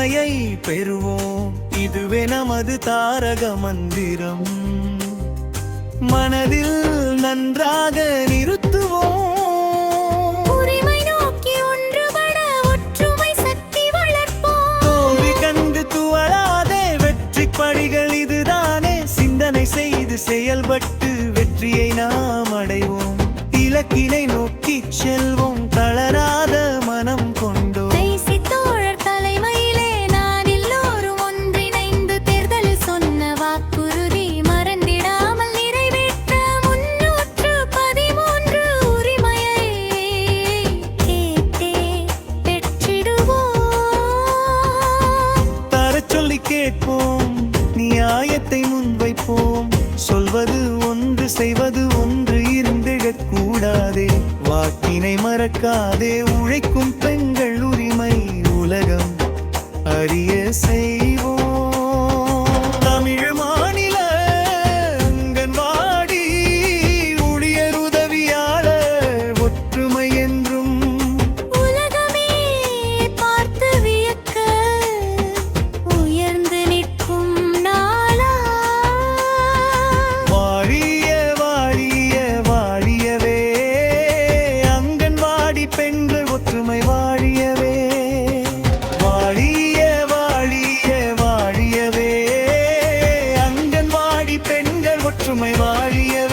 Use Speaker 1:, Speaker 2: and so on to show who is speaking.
Speaker 1: உரிமையை பெறுவோம். இதுவே நமது தாரக மந்திரம். மனதில் நன்றாக நிறுத்துவோம்.
Speaker 2: உரிமை நோக்கி ஒன்றுபட ஒற்றுமை சக்தி வளர்ப்போம்.
Speaker 1: தோல்வி கண்டு துவளாதே, வெற்றி படிகள் இதுதானே. சிந்தனை செய்து செயல்பட்டு வெற்றியை நாம் அடைவோம். இலக்கினை நோக்கி செல்வோம், தளராத மனம் கொண்டோம்.
Speaker 2: தேசிய தோழர் தலைமையிலே நான் எல்லோரும் ஒன்றிணைந்து தேர்தலில் சொன்ன வாக்குறுதி மறந்திடாமல் நிறைவேற்ற 313 உரிமையை கேட்டே பெற்றிடுவோம்.
Speaker 1: தரச் சொல்லி கேட்போம், நியாயத்தை முன்வைப்போம். சொல்வது ஒன்று, செய்வது ஒன்று இருந்திடக் கூடாதே. வாக்கினை மறக்காதே, உழைக்கும் பெண்கள் உரிமை உலகம் அறிய செய்வோம். தமிழ் மாநில அங்கன்வாடி ஊழியர் உதவியாளர் ஒற்றுமை என்றும்
Speaker 2: உலகமே பார்த்து வியக்க உயர்ந்து நிற்கும் நாளா.
Speaker 1: வாழிய வாழிய வாழியவே, அங்கன்வாடி பெண்கள் ஒற்றுமை வாழியவே. வாழிய வாழிய வாழியவே, அங்கன்வாடி பெண்கள் ஒற்றுமை வாழியவே.